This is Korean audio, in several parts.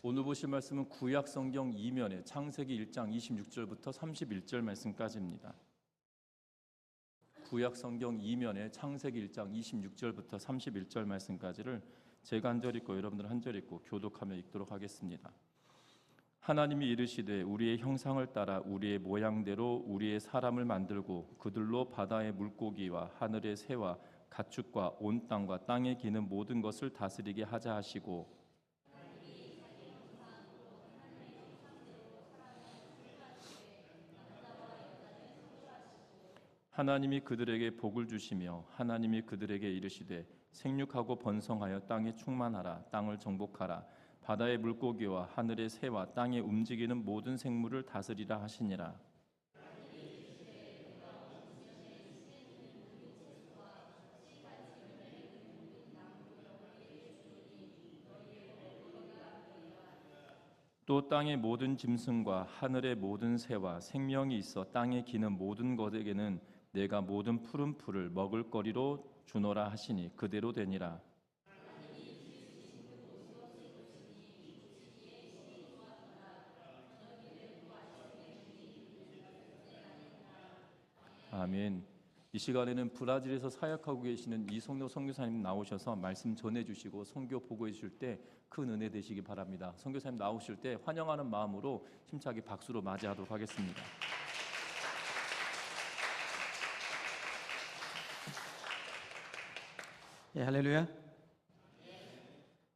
오늘 보실 말씀은 구약 성경 2면의 창세기 1장 26절부터 31절 말씀까지입니다. 구약 성경 2면의 창세기 1장 26절부터 31절 말씀까지를 제가 한 절 읽고 여러분들 한 절 읽고 교독하며 읽도록 하겠습니다. 하나님이 이르시되 우리의 형상을 따라 우리의 모양대로 우리의 사람을 만들고 그들로 바다의 물고기와 하늘의 새와 가축과 온 땅과 땅에 기는 모든 것을 다스리게 하자 하시고 하나님이 그들에게 복을 주시며 하나님이 그들에게 이르시되 생육하고 번성하여 땅에 충만하라. 땅을 정복하라. 바다의 물고기와 하늘의 새와 땅에 움직이는 모든 생물을 다스리라 하시니라. 또 땅의 모든 짐승과 하늘의 모든 새와 생명이 있어 땅에 기는 모든 것에게는 내가 모든 푸른 풀을 먹을거리로 주노라 하시니 그대로 되니라. 아멘. 이 시간에는 브라질에서 사역하고 계시는 이성노 선교사님 나오셔서 말씀 전해주시고 선교 보고해 주실 때 큰 은혜 되시기 바랍니다. 선교사님 나오실 때 환영하는 마음으로 힘차게 박수로 맞이하도록 하겠습니다. 예, 할렐루야.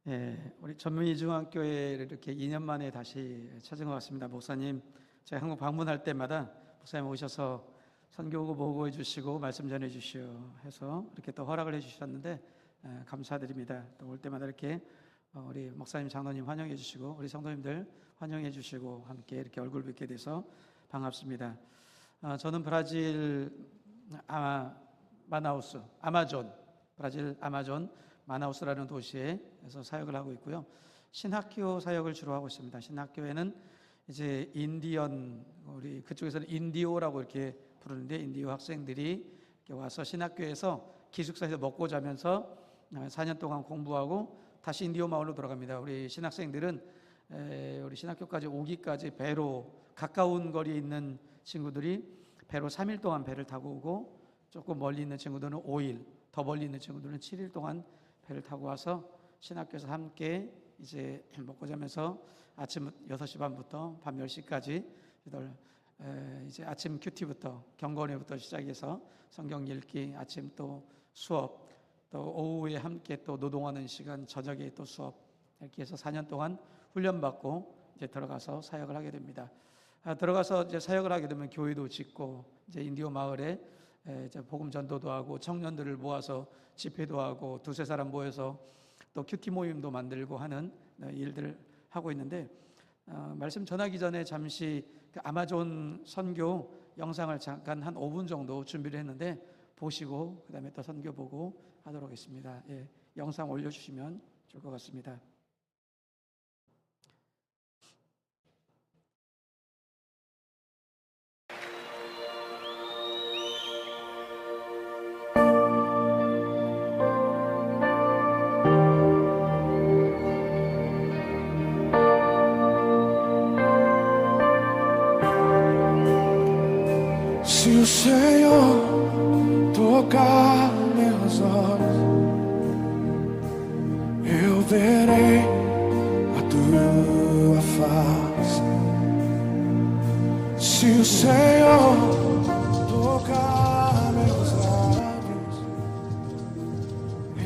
예, 우리 전문이 중학교에 이렇게 2년 만에 다시 찾은 것 같습니다. 목사님, 제가 한국 방문할 때마다 목사님 오셔서 선교 보고해 주시고 말씀 전해 주시오 해서 이렇게 또 허락을 해 주셨는데 감사드립니다. 또 올 때마다 이렇게 우리 목사님, 장로님 환영해 주시고 우리 성도님들 환영해 주시고 함께 이렇게 얼굴 뵙게 돼서 반갑습니다. 저는 브라질 마나우스, 브라질 아마존 마나우스라는 도시에서 사역을 하고 있고요. 신학교 사역을 주로 하고 있습니다. 신학교에는 이제 인디언, 우리 그쪽에서는 인디오라고 이렇게 부르는데 인디오 학생들이 이렇게 와서 신학교에서 기숙사에서 먹고 자면서 4년 동안 공부하고 다시 인디오 마을로 돌아갑니다. 우리 신학생들은 우리 신학교까지 오기까지 배로 가까운 거리에 있는 친구들이 배로 3일 동안 배를 타고 오고 조금 멀리 있는 친구들은 5일, 더 멀리 있는 친구들은 7일 동안 배를 타고 와서 신학교에서 함께 이제 먹고 자면서 아침 6시 반부터 밤 10시까지 이제 아침 큐티부터 경건회부터 시작해서 성경 읽기, 아침 또 수업, 또 오후에 함께 또 노동하는 시간, 저녁에 또 수업 이렇게 해서 4년 동안 훈련받고 이제 들어가서 사역을 하게 됩니다. 들어가서 이제 사역을 하게 되면 교회도 짓고 이제 인디오 마을에 이제 복음 전도도 하고 청년들을 모아서 집회도 하고 두세 사람 모여서 또 큐티 모임도 만들고 하는 일들을 하고 있는데 말씀 전하기 전에 잠시 그 아마존 선교 영상을 잠깐 한 5분 정도 준비를 했는데 보시고 그 다음에 또 선교 보고 하도록 하겠습니다. 예, 영상 올려주시면 좋을 것 같습니다. Se o Senhor tocar meus olhos, eu verei a tua face. Se o Senhor tocar meus lábios,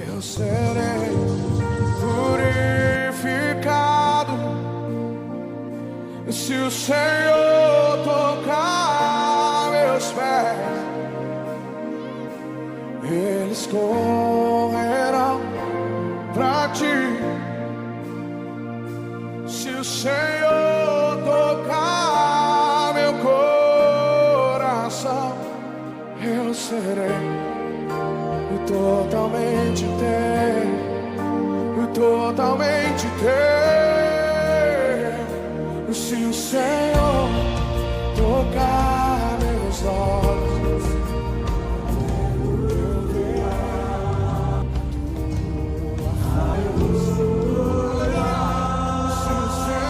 eu serei purificado. Se o Senhor tocar meus pés, eles correrão pra ti. Se o Senhor tocar meu coração, eu serei totalmente teu, totalmente teu. Se o Senhor tocar meus olhos, se o Senhor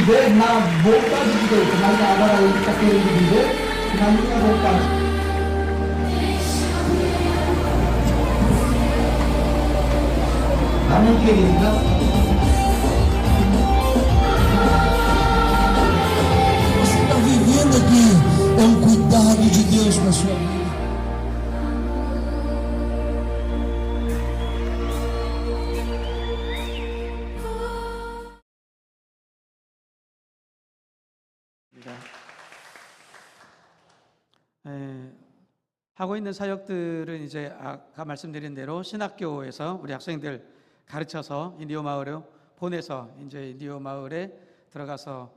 líder na boca de Deus, mas agora ele está querendo dizer na minha boca. Amém, querida? Você está vivendo aqui, é um cuidado de Deus para a sua vida. 하고 있는 사역들은 이제 아까 말씀드린 대로 신학교에서 우리 학생들 가르쳐서 인디오 마을에 보내서 이제 인디오 마을에 들어가서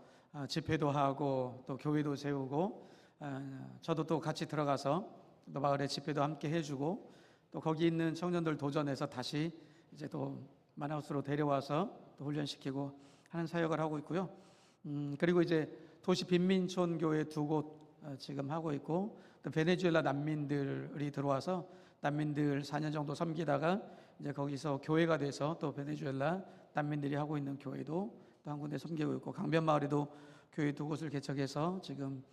집회도 하고 또 교회도 세우고 저도 또 같이 들어가서 또 마을에 집회도 함께 해주고 또 거기 있는 청년들 도전해서 다시 이제 또 마나우스로 데려와서 또 훈련시키고 하는 사역을 하고 있고요. 그리고 이제 도시 빈민촌 교회 2곳 지금 하고 있고 또 베네수엘라 난민들이 들어와서 난민들 4년 정도 섬기다가 이제 거기서 교회가 돼서 또 베네수엘라 난민들이 하고 있는 교회도 또 한 군데 섬기고 있고 강변마을에도 교회 2곳을 개척해서 지금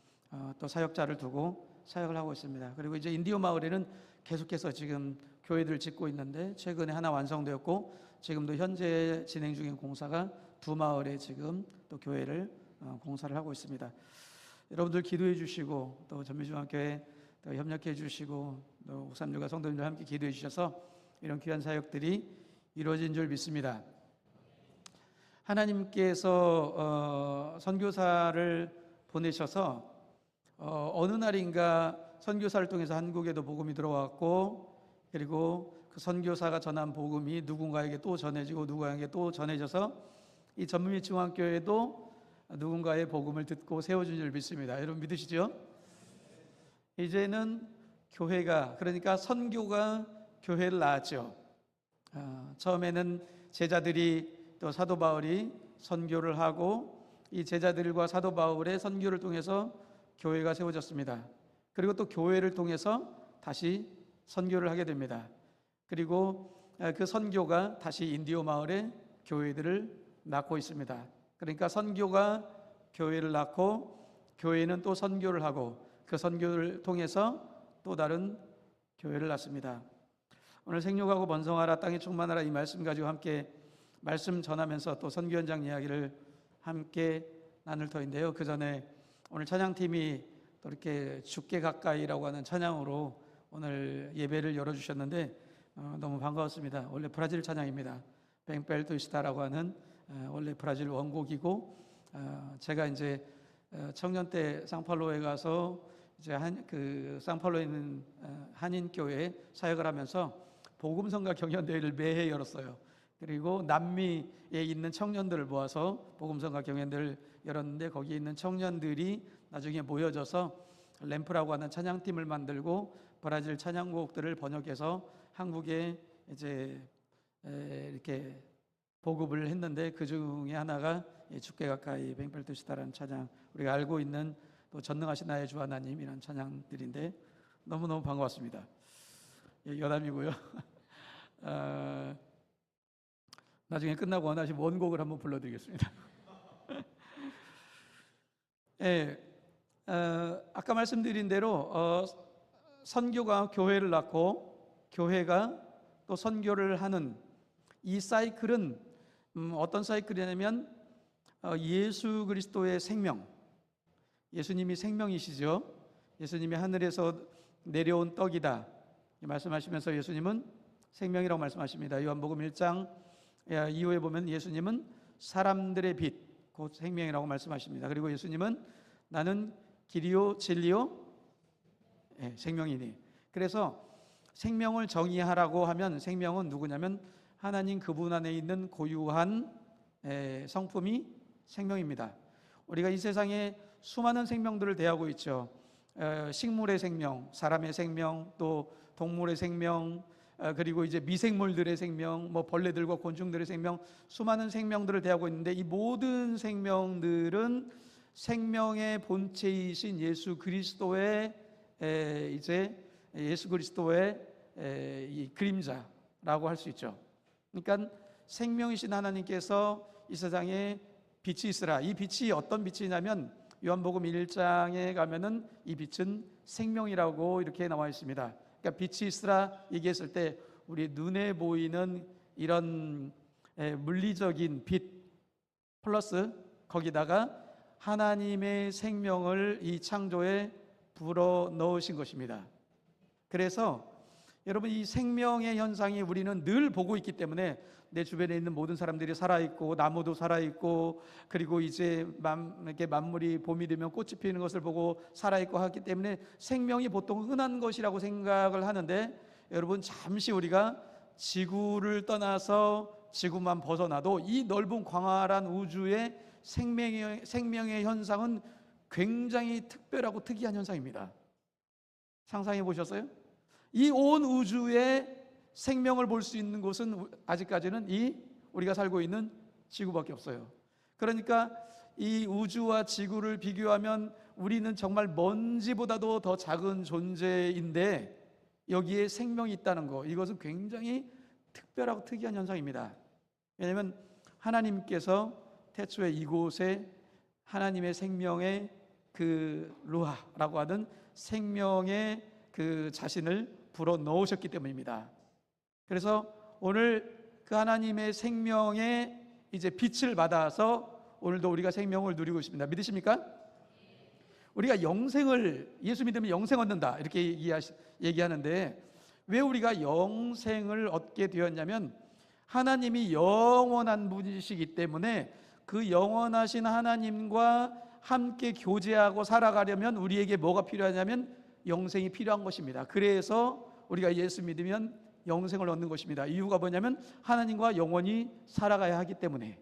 또 사역자를 두고 사역을 하고 있습니다. 그리고 이제 인디오 마을에는 계속해서 지금 교회들을 짓고 있는데 최근에 하나 완성되었고 지금도 현재 진행 중인 공사가 2마을에 지금 또 교회를 공사를 하고 있습니다. 여러분들 기도해 주시고 또 전미중앙교회 또 협력해 주시고 또 옥삼육아 성도님들 함께 기도해 주셔서 이런 귀한 사역들이 이루어진 줄 믿습니다. 하나님께서 선교사를 보내셔서 어느 날인가 선교사를 통해서 한국에도 복음이 들어왔고 그리고 그 선교사가 전한 복음이 누군가에게 또 전해지고 누군가에게 또 전해져서 이 전미중앙교회도 누군가의 복음을 듣고 세워준 줄 믿습니다. 여러분 믿으시죠? 이제는 교회가 그러니까 선교가 교회를 낳았죠. 처음에는 제자들이 또 사도 바울이 선교를 하고 이 제자들과 사도 바울의 선교를 통해서 교회가 세워졌습니다. 그리고 또 교회를 통해서 다시 선교를 하게 됩니다. 그리고 그 선교가 다시 인디오 마을에 교회들을 낳고 있습니다. 그러니까 선교가 교회를 낳고 교회는 또 선교를 하고 그 선교를 통해서 또 다른 교회를 낳습니다. 오늘 생육하고 번성하라 땅에 충만하라 이 말씀 가지고 함께 말씀 전하면서 또 선교 현장 이야기를 함께 나눌 터인데요. 그 전에 오늘 찬양팀이 또 이렇게 죽게 가까이라고 하는 찬양으로 오늘 예배를 열어주셨는데 너무 반가웠습니다. 원래 브라질 찬양입니다. 뱅벨투시타라고 하는 원래 브라질 원곡이고 제가 이제 청년 때 상파울로에 가서 이제 그 상파울로에 있는 한인 교회에 사역을 하면서 복음성가 경연대회를 매해 열었어요. 그리고 남미에 있는 청년들을 모아서 복음성가 경연대회를 열었는데 거기에 있는 청년들이 나중에 모여져서 램프라고 하는 찬양팀을 만들고 브라질 찬양곡들을 번역해서 한국에 이제 이렇게 보급을 했는데 그 중에 하나가 죽게 가까이 뱅펠투시타라는 찬양, 우리가 알고 있는 또 전능하신 나의 주 하나님이라는 찬양들인데 너무너무 반가웠습니다. 여담이고요. 나중에 끝나고 원하시면 원곡을 한번 불러드리겠습니다. 아까 말씀드린 대로 선교가 교회를 낳고 교회가 또 선교를 하는 이 사이클은 어떤 사이클이냐면 예수 그리스도의 생명, 예수님이 생명이시죠. 예수님이 하늘에서 내려온 떡이다 말씀하시면서 예수님은 생명이라고 말씀하십니다. 요한복음 1장 이후에 보면 예수님은 사람들의 빛, 곧 생명이라고 말씀하십니다. 그리고 예수님은 나는 길이요 진리요 생명이니. 그래서 생명을 정의하라고 하면 생명은 누구냐면 하나님 그분 안에 있는 고유한 성품이 생명입니다. 우리가 이 세상에 수많은 생명들을 대하고 있죠. 식물의 생명, 사람의 생명, 또 동물의 생명, 그리고 이제 미생물들의 생명, 뭐 벌레들과 곤충들의 생명, 수많은 생명들을 대하고 있는데 이 모든 생명들은 생명의 본체이신 예수 그리스도의 이제 예수 그리스도의 이 그림자라고 할 수 있죠. 그러니까 생명이신 하나님께서 이 세상에 빛이 있으라. 이 빛이 어떤 빛이냐면 요한복음 1장에 가면은 이 빛은 생명이라고 이렇게 나와 있습니다. 그러니까 빛이 있으라 얘기했을 때 우리 눈에 보이는 이런 물리적인 빛 플러스 거기다가 하나님의 생명을 이 창조에 불어 넣으신 것입니다. 그래서 여러분, 이 생명의 현상이 우리는 늘 보고 있기 때문에 내 주변에 있는 모든 사람들이 살아있고 나무도 살아있고 그리고 이제 이렇게 만물이 봄이 되면 꽃이 피는 것을 보고 살아있고 하기 때문에 생명이 보통 흔한 것이라고 생각을 하는데, 여러분 잠시 우리가 지구를 떠나서 지구만 벗어나도 이 넓은 광활한 우주의 생명의 현상은 굉장히 특별하고 특이한 현상입니다. 상상해 보셨어요? 이 온 우주에 생명을 볼 수 있는 곳은 아직까지는 이 우리가 살고 있는 지구밖에 없어요. 그러니까 이 우주와 지구를 비교하면 우리는 정말 먼지보다도 더 작은 존재인데 여기에 생명이 있다는 거, 이것은 굉장히 특별하고 특이한 현상입니다. 왜냐하면 하나님께서 태초에 이곳에 하나님의 생명의 그 루아라고 하는 생명의 그 자신을 불어 넣으셨기 때문입니다. 그래서 오늘 그 하나님의 생명의 이제 빛을 받아서 오늘도 우리가 생명을 누리고 있습니다. 믿으십니까? 우리가 영생을, 예수 믿으면 영생 얻는다 이렇게 얘기하는데 왜 우리가 영생을 얻게 되었냐면 하나님이 영원한 분이시기 때문에 그 영원하신 하나님과 함께 교제하고 살아가려면 우리에게 뭐가 필요하냐면 영생이 필요한 것입니다. 그래서 우리가 예수 믿으면 영생을 얻는 것입니다. 이유가 뭐냐면 하나님과 영원히 살아가야 하기 때문에.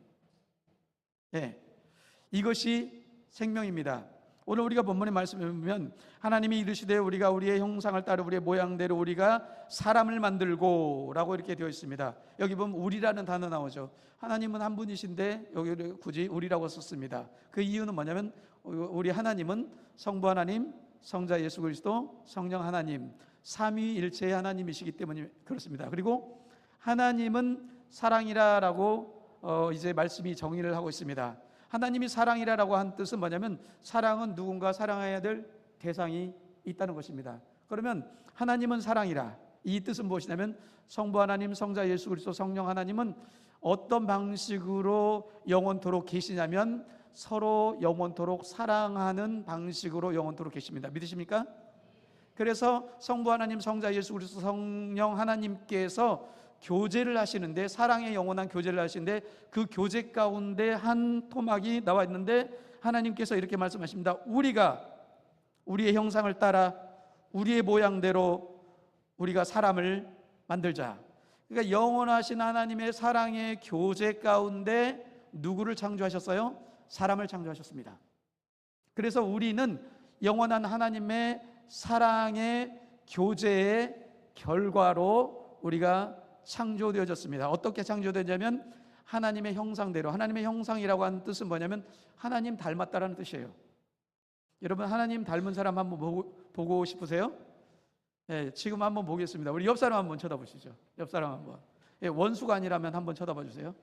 이것이 생명입니다. 오늘 우리가 본문의 말씀을 보면 하나님이 이르시되 우리가 우리의 형상을 따라 우리의 모양대로 우리가 사람을 만들고 라고 이렇게 되어 있습니다. 여기 보면 우리라는 단어 나오죠. 하나님은 한 분이신데 여기를 굳이 우리라고 썼습니다. 그 이유는 뭐냐면 우리 하나님은 성부 하나님, 성자 예수 그리스도, 성령 하나님, 삼위일체의 하나님이시기 때문에 그렇습니다. 그리고 하나님은 사랑이라라고 이제 말씀이 정의를 하고 있습니다. 하나님이 사랑이라라고 한 뜻은 뭐냐면 사랑은 누군가 사랑해야 될 대상이 있다는 것입니다. 그러면 하나님은 사랑이라, 이 뜻은 무엇이냐면 성부 하나님, 성자 예수 그리스도, 성령 하나님은 어떤 방식으로 영원토록 계시냐면 서로 영원토록 사랑하는 방식으로 영원토록 계십니다. 믿으십니까? 그래서 성부 하나님, 성자 예수 그리스도, 성령 하나님께서 교제를 하시는데, 사랑의 영원한 교제를 하시는데 그 교제 가운데 한 토막이 나와 있는데 하나님께서 이렇게 말씀하십니다. 우리가 우리의 형상을 따라 우리의 모양대로 우리가 사람을 만들자. 그러니까 영원하신 하나님의 사랑의 교제 가운데 누구를 창조하셨어요? 사람을 창조하셨습니다. 그래서 우리는 영원한 하나님의 사랑의 교제의 결과로 우리가 창조되어졌습니다. 어떻게 창조되냐면 하나님의 형상대로. 하나님의 형상이라고 하는 뜻은 뭐냐면 하나님 닮았다라는 뜻이에요. 여러분 하나님 닮은 사람 한번 보고 싶으세요? 지금 한번 보겠습니다. 우리 옆 사람 한번 쳐다보시죠. 옆 사람 한번. 원수가 아니라면 한번 쳐다봐 주세요.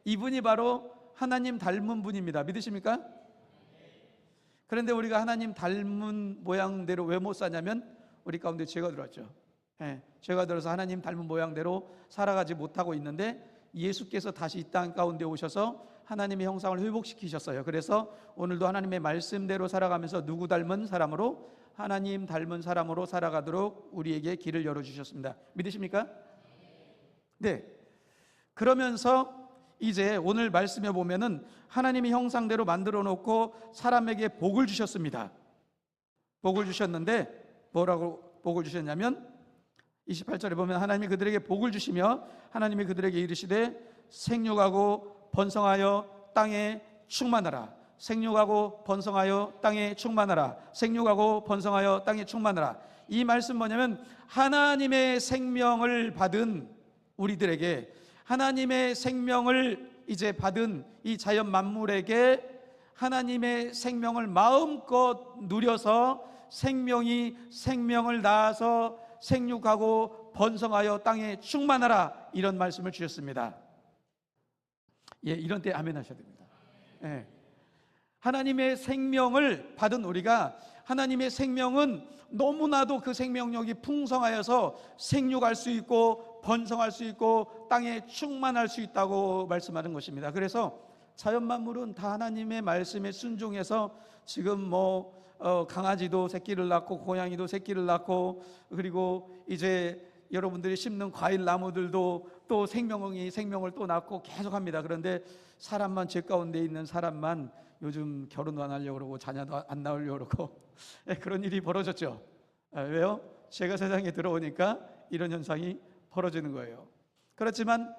이분이 바로 하나님 닮은 분입니다. 믿으십니까? 그런데 우리가 하나님 닮은 모양대로 왜 못 사냐면 우리 가운데 죄가 들어왔죠. 죄가 들어서 하나님 닮은 모양대로 살아가지 못하고 있는데 예수께서 다시 이 땅 가운데 오셔서 하나님의 형상을 회복시키셨어요. 그래서 오늘도 하나님의 말씀대로 살아가면서 누구 닮은 사람으로? 하나님 닮은 사람으로 살아가도록 우리에게 길을 열어주셨습니다. 믿으십니까? 네. 그러면서 이제 오늘 말씀에 보면은 하나님의 형상대로 만들어 놓고 사람에게 복을 주셨습니다. 복을 주셨는데 뭐라고 복을 주셨냐면 28절에 보면 하나님이 그들에게 복을 주시며 하나님이 그들에게 이르시되 생육하고 번성하여 땅에 충만하라. 생육하고 번성하여 땅에 충만하라. 생육하고 번성하여 땅에 충만하라. 이 말씀 뭐냐면 하나님의 생명을 받은 우리들에게, 하나님의 생명을 이제 받은 이 자연 만물에게 하나님의 생명을 마음껏 누려서 생명이 생명을 낳아서 생육하고 번성하여 땅에 충만하라, 이런 말씀을 주셨습니다. 예, 이런 때 아멘 하셔야 됩니다. 예. 하나님의 생명을 받은 우리가, 하나님의 생명은 너무나도 그 생명력이 풍성하여서 생육할 수 있고 번성할 수 있고 땅에 충만할 수 있다고 말씀하는 것입니다. 그래서 자연 만물은 다 하나님의 말씀에 순종해서 지금 강아지도 새끼를 낳고 고양이도 새끼를 낳고, 그리고 이제 여러분들이 심는 과일 나무들도 또 생명을 또 낳고 계속합니다. 그런데 사람만, 죄 가운데 있는 사람만 요즘 결혼도 안 하려고 그러고 자녀도 안 낳으려고 그러고 그런 일이 벌어졌죠. 왜요? 죄가 세상에 들어오니까 이런 현상이 벌어지는 거예요. 그렇지만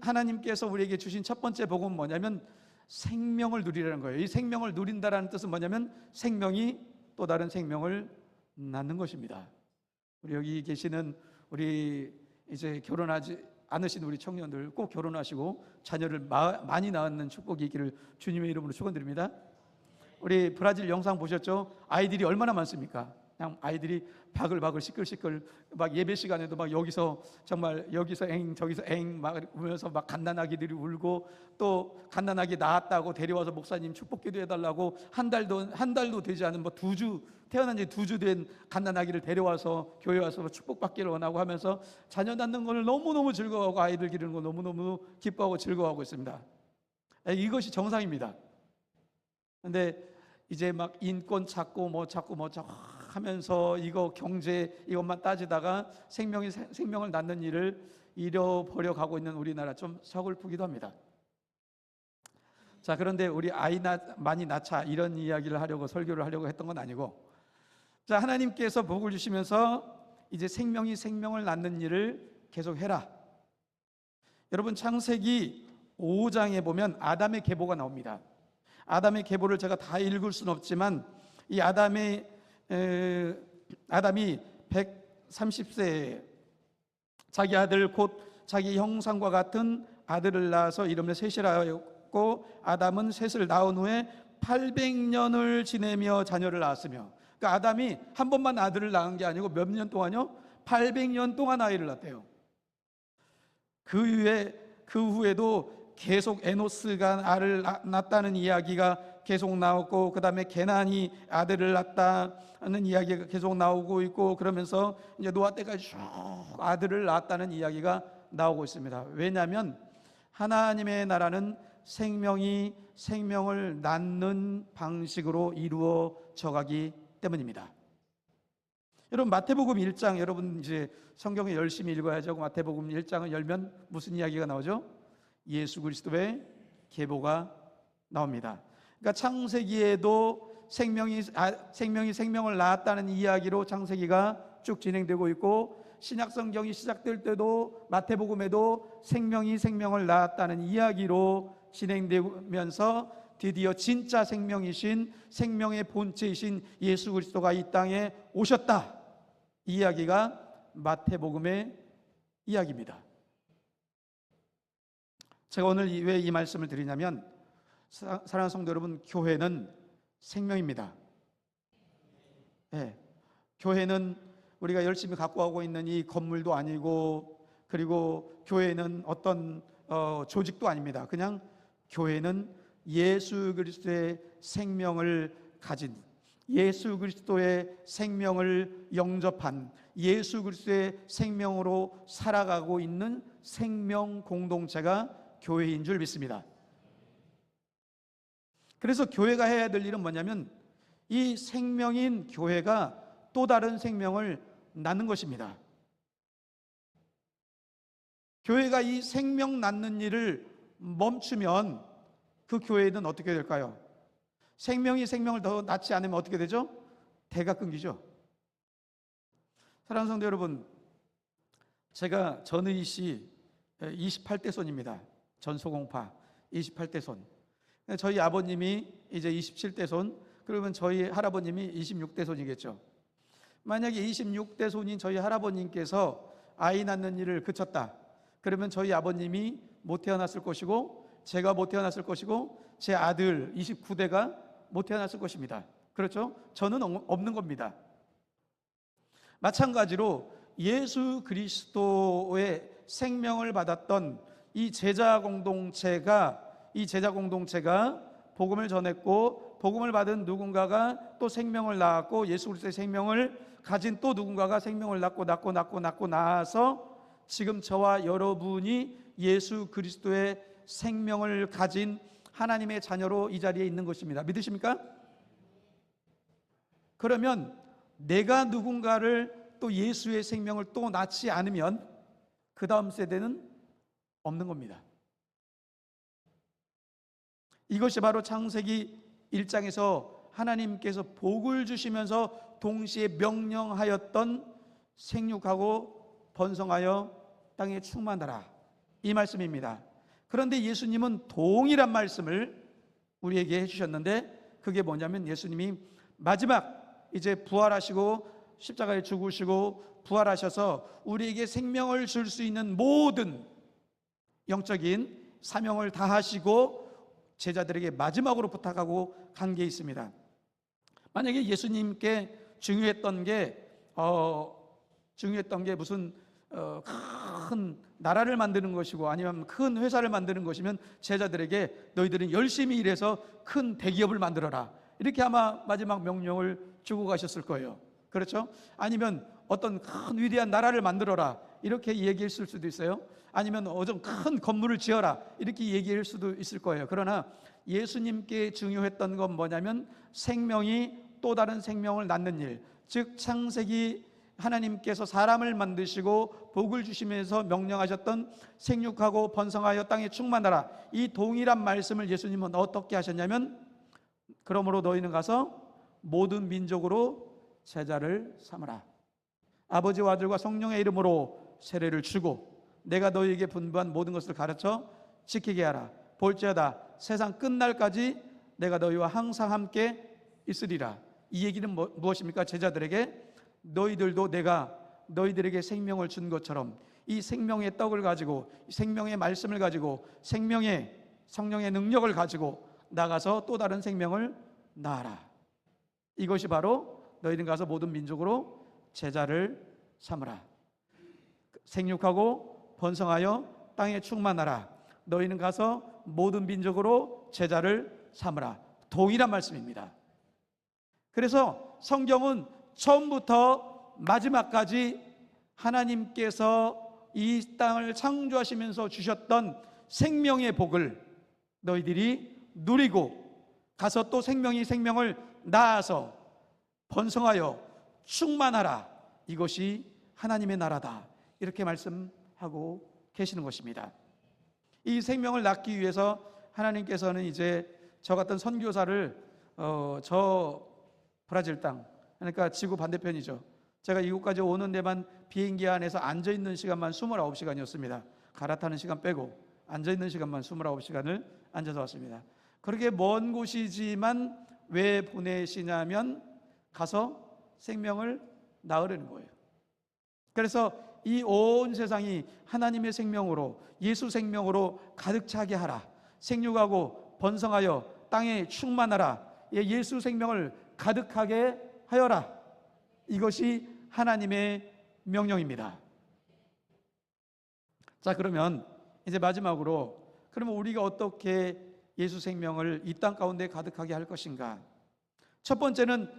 하나님께서 우리에게 주신 첫 번째 복음은 뭐냐면 생명을 누리라는 거예요. 이 생명을 누린다라는 뜻은 뭐냐면 생명이 또 다른 생명을 낳는 것입니다. 우리 여기 계시는 우리 이제 결혼하지 않으신 우리 청년들, 꼭 결혼하시고 자녀를 많이 낳는 축복이 있기를 주님의 이름으로 축원드립니다. 우리 브라질 영상 보셨죠? 아이들이 얼마나 많습니까? 그냥 아이들이 바글바글 시끌시끌 막 예배 시간에도 막 여기서 엥 저기서 엥 막 울면서 막 갓난아기들이 울고, 또 갓난아기 낳았다고 데려와서 목사님 축복 기도해달라고 한 달도 되지 않은 태어난 지 2주 된 갓난아기를 데려와서 교회 와서 축복받기를 원하고 하면서 자녀 낳는 걸 너무너무 즐거워하고 아이들 기르는 걸 너무너무 기뻐하고 즐거워하고 있습니다. 이것이 정상입니다. 근데 이제 막 인권 찾고 하면서 이거 경제 이것만 따지다가 생명을 낳는 일을 잃어버려 가고 있는 우리나라, 좀 서글프기도 합니다. 자, 그런데 우리 아이 많이 낳자 이런 이야기를 하려고 설교를 하려고 했던 건 아니고, 자, 하나님께서 복을 주시면서 이제 생명을 낳는 일을 계속해라. 여러분, 창세기 5장에 보면 아담의 계보가 나옵니다. 아담의 계보를 제가 다 읽을 수는 없지만, 이 아담이 130세에 자기 아들 곧 자기 형상과 같은 아들을 낳아서 이름을 셋이라 하였고, 아담은 셋을 낳은 후에 800년을 지내며 자녀를 낳았으며, 그러니까 아담이 한 번만 아들을 낳은 게 아니고 몇 년 동안요? 800년 동안 아이를 낳았대요. 그 후에도 계속 에노스가 아를 낳았다는 이야기가 계속 나오고, 그 다음에 게난이 아들을 낳았다는 이야기가 계속 나오고 있고, 그러면서 이제 노아 때까지 쭉 아들을 낳았다는 이야기가 나오고 있습니다. 왜냐하면 하나님의 나라는 생명을 낳는 방식으로 이루어져 가기 때문입니다. 여러분, 마태복음 1장, 여러분 이제 성경을 열심히 읽어야죠. 마태복음 1장을 열면 무슨 이야기가 나오죠? 예수 그리스도의 계보가 나옵니다. 그러니까 창세기에도 생명을 낳았다는 이야기로 창세기가 쭉 진행되고 있고, 신약 성경이 시작될 때도 마태복음에도 생명을 낳았다는 이야기로 진행되면서 드디어 진짜 생명이신, 생명의 본체이신 예수 그리스도가 이 땅에 오셨다, 이 이야기가 마태복음의 이야기입니다. 제가 오늘 왜 이 말씀을 드리냐면, 사랑하는 성도 여러분, 교회는 생명입니다. 네. 교회는 우리가 열심히 갖고 가고 있는 이 건물도 아니고, 그리고 교회는 어떤 조직도 아닙니다. 그냥 교회는 예수 그리스도의 생명을 가진, 예수 그리스도의 생명을 영접한, 예수 그리스도의 생명으로 살아가고 있는 생명 공동체가 교회인 줄 믿습니다. 그래서 교회가 해야 될 일은 뭐냐면, 이 생명인 교회가 또 다른 생명을 낳는 것입니다. 교회가 이 생명 낳는 일을 멈추면 그 교회는 어떻게 될까요? 생명을 더 낳지 않으면 어떻게 되죠? 대가 끊기죠. 사랑하는 성도 여러분, 제가 전의 씨 28대 손입니다. 전소공파 28대 손. 저희 아버님이 이제 27대 손, 그러면 저희 할아버님이 26대 손이겠죠. 만약에 26대 손인 저희 할아버님께서 아이 낳는 일을 그쳤다, 그러면 저희 아버님이 못 태어났을 것이고, 제가 못 태어났을 것이고, 제 아들 29대가 못 태어났을 것입니다. 그렇죠? 저는 없는 겁니다. 마찬가지로 예수 그리스도의 생명을 받았던 이 제자 공동체가 복음을 전했고, 복음을 받은 누군가가 또 생명을 낳았고, 예수 그리스도의 생명을 가진 또 누군가가 생명을 낳고 나서 지금 저와 여러분이 예수 그리스도의 생명을 가진 하나님의 자녀로 이 자리에 있는 것입니다. 믿으십니까? 그러면 내가 누군가를 또 예수의 생명을 또 낳지 않으면 그 다음 세대는 없는 겁니다. 이것이 바로 창세기 1장에서 하나님께서 복을 주시면서 동시에 명령하였던 생육하고 번성하여 땅에 충만하라, 이 말씀입니다. 그런데 예수님은 동일한 말씀을 우리에게 해주셨는데, 그게 뭐냐면 예수님이 마지막 이제 부활하시고 십자가에 죽으시고 부활하셔서 우리에게 생명을 줄 수 있는 모든 영적인 사명을 다하시고 제자들에게 마지막으로 부탁하고 간 게 있습니다. 만약에 예수님께 중요했던 게 무슨 큰 나라를 만드는 것이고 아니면 큰 회사를 만드는 것이면 제자들에게 너희들은 열심히 일해서 큰 대기업을 만들어라, 이렇게 아마 마지막 명령을 주고 가셨을 거예요. 그렇죠? 아니면 어떤 큰 위대한 나라를 만들어라, 이렇게 얘기했을 수도 있어요. 아니면 어떤 큰 건물을 지어라, 이렇게 얘기할 수도 있을 거예요. 그러나 예수님께 중요했던 건 뭐냐면 생명이 또 다른 생명을 낳는 일, 즉 창세기 하나님께서 사람을 만드시고 복을 주시면서 명령하셨던 생육하고 번성하여 땅에 충만하라, 이 동일한 말씀을 예수님은 어떻게 하셨냐면, 그러므로 너희는 가서 모든 민족으로 제자를 삼으라, 아버지와 아들과 성령의 이름으로 세례를 주고 내가 너희에게 분부한 모든 것을 가르쳐 지키게 하라, 볼지어다 세상 끝날까지 내가 너희와 항상 함께 있으리라. 이 얘기는 무엇입니까? 제자들에게 너희들도 내가 너희들에게 생명을 준 것처럼 이 생명의 떡을 가지고, 생명의 말씀을 가지고, 생명의 성령의 능력을 가지고 나가서 또 다른 생명을 낳아라. 이것이 바로 너희는 가서 모든 민족으로 제자를 삼으라, 생육하고 번성하여 땅에 충만하라, 너희는 가서 모든 민족으로 제자를 삼으라. 동일한 말씀입니다. 그래서 성경은 처음부터 마지막까지 하나님께서 이 땅을 창조하시면서 주셨던 생명의 복을 너희들이 누리고 가서 또 생명을 낳아서 번성하여 충만하라, 이것이 하나님의 나라다, 이렇게 말씀하고 계시는 것입니다. 이 생명을 낳기 위해서 하나님께서는 이제 저 같은 선교사를 저 브라질 땅, 그러니까 지구 반대편이죠. 제가 이곳까지 오는 데만 비행기 안에서 앉아있는 시간만 29시간이었습니다. 갈아타는 시간 빼고 앉아있는 시간만 29시간을 앉아서 왔습니다. 그렇게 먼 곳이지만 왜 보내시냐면 가서 생명을 낳으려는 거예요. 그래서 이 온 세상이 하나님의 생명으로, 예수 생명으로 가득 차게 하라, 생육하고 번성하여 땅에 충만하라, 예수 생명을 가득하게 하여라, 이것이 하나님의 명령입니다. 자, 그러면 이제 마지막으로, 그러면 우리가 어떻게 예수 생명을 이 땅 가운데 가득하게 할 것인가? 첫 번째는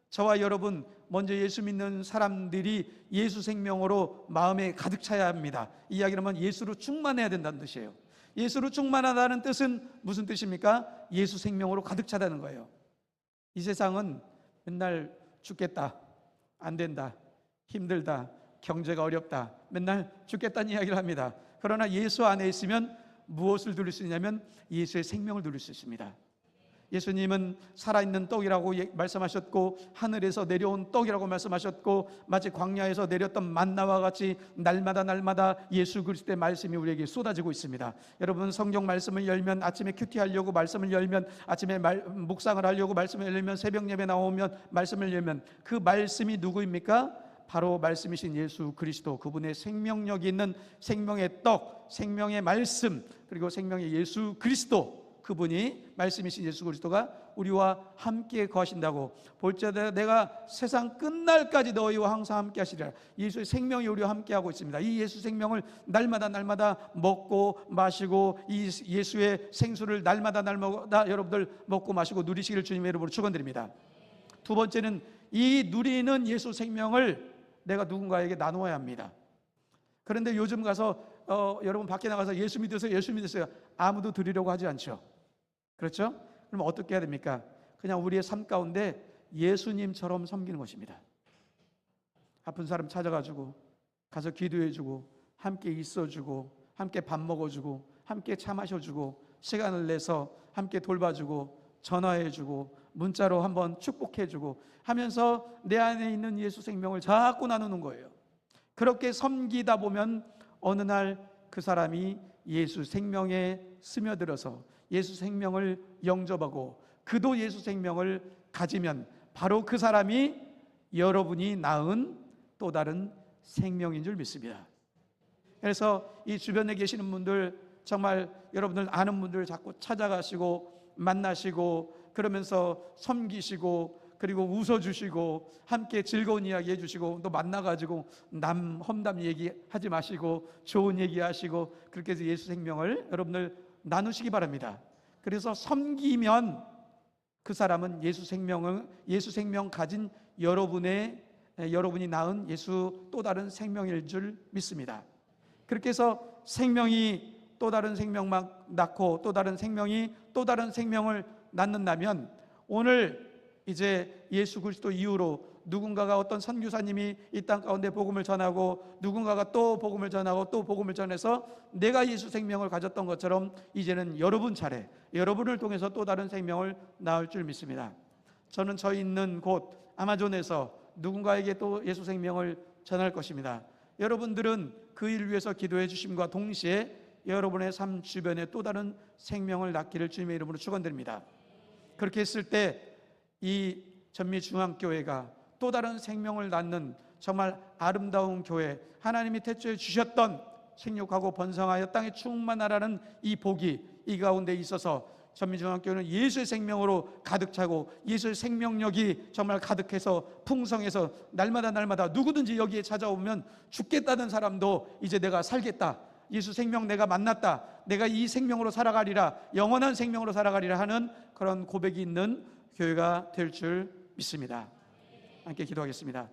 저와 여러분, 먼저 예수 믿는 사람들이 예수 생명으로 마음에 가득 차야 합니다. 이 이야기를 하면 예수로 충만해야 된다는 뜻이에요. 예수로 충만하다는 뜻은 무슨 뜻입니까? 예수 생명으로 가득 차다는 거예요. 이 세상은 맨날 죽겠다, 안 된다, 힘들다, 경제가 어렵다, 맨날 죽겠다는 이야기를 합니다. 그러나 예수 안에 있으면 무엇을 누릴 수 있냐면 예수의 생명을 누릴 수 있습니다. 예수님은 살아있는 떡이라고 말씀하셨고, 하늘에서 내려온 떡이라고 말씀하셨고, 마치 광야에서 내렸던 만나와 같이 날마다 예수 그리스도의 말씀이 우리에게 쏟아지고 있습니다. 여러분, 성경 말씀을 열면, 아침에 큐티하려고 말씀을 열면, 아침에 묵상을 하려고 말씀을 열면, 새벽 예배 나오면 말씀을 열면, 그 말씀이 누구입니까? 바로 말씀이신 예수 그리스도, 그분의 생명력이 있는 생명의 떡, 생명의 말씀, 그리고 생명의 예수 그리스도, 그분이 말씀이신 예수 그리스도가 우리와 함께 거하신다고. 볼지어다 내가 세상 끝날까지 너희와 항상 함께 하시리라. 예수의 생명이 우리와 함께 하고 있습니다. 이 예수 생명을 날마다 먹고 마시고, 이 예수의 생수를 날마다 여러분들 먹고 마시고 누리시기를 주님의 이름으로 축원드립니다. 두 번째는 이 누리는 예수 생명을 내가 누군가에게 나누어야 합니다. 그런데 요즘 가서 여러분 밖에 나가서 예수 믿으세요. 아무도 드리려고 하지 않죠. 그렇죠? 그럼 어떻게 해야 됩니까? 그냥 우리의 삶 가운데 예수님처럼 섬기는 것입니다. 아픈 사람 찾아가지고, 가서 기도해주고, 함께 있어주고, 함께 밥 먹어주고, 함께 차 마셔주고, 시간을 내서 함께 돌봐주고, 전화해주고, 문자로 한번 축복해주고 하면서 내 안에 있는 예수 생명을 자꾸 나누는 거예요. 그렇게 섬기다 보면 어느 날 그 사람이 예수 생명에 스며들어서 예수 생명을 영접하고 그도 예수 생명을 가지면 바로 그 사람이 여러분이 낳은 또 다른 생명인 줄 믿습니다. 그래서 이 주변에 계시는 분들, 정말 여러분들 아는 분들 자꾸 찾아가시고 만나시고 그러면서 섬기시고 그리고 웃어주시고 함께 즐거운 이야기 해주시고, 또 만나가지고 남 험담 얘기하지 마시고 좋은 얘기하시고 그렇게 해서 예수 생명을 여러분들 나누시기 바랍니다. 그래서 섬기면 그 사람은 예수 생명 가진 여러분이 낳은 예수 또 다른 생명일 줄 믿습니다. 그렇게 해서 생명이 또 다른 생명만 낳고 또 다른 생명이 또 다른 생명을 낳는다면, 오늘 이제 예수 그리스도 이후로 누군가가 어떤 선교사님이 이 땅 가운데 복음을 전하고 누군가가 또 복음을 전하고 또 복음을 전해서 내가 예수 생명을 가졌던 것처럼 이제는 여러분 차례, 여러분을 통해서 또 다른 생명을 낳을 줄 믿습니다. 저는 저희 있는 곳 아마존에서 누군가에게 또 예수 생명을 전할 것입니다. 여러분들은 그 일을 위해서 기도해 주심과 동시에 여러분의 삶 주변에 또 다른 생명을 낳기를 주님의 이름으로 축원드립니다. 그렇게 했을 때 이 전미중앙교회가 또 다른 생명을 낳는 정말 아름다운 교회, 하나님이 태초에 주셨던 생육하고 번성하여 땅에 충만하라는 이 복이 이 가운데 있어서 전미중앙교회는 예수의 생명으로 가득 차고 예수의 생명력이 정말 가득해서 풍성해서 날마다 누구든지 여기에 찾아오면 죽겠다는 사람도 이제 내가 살겠다, 예수 생명 내가 만났다, 내가 이 생명으로 살아가리라, 영원한 생명으로 살아가리라 하는 그런 고백이 있는 교회가 될 줄 믿습니다. 함께 기도하겠습니다.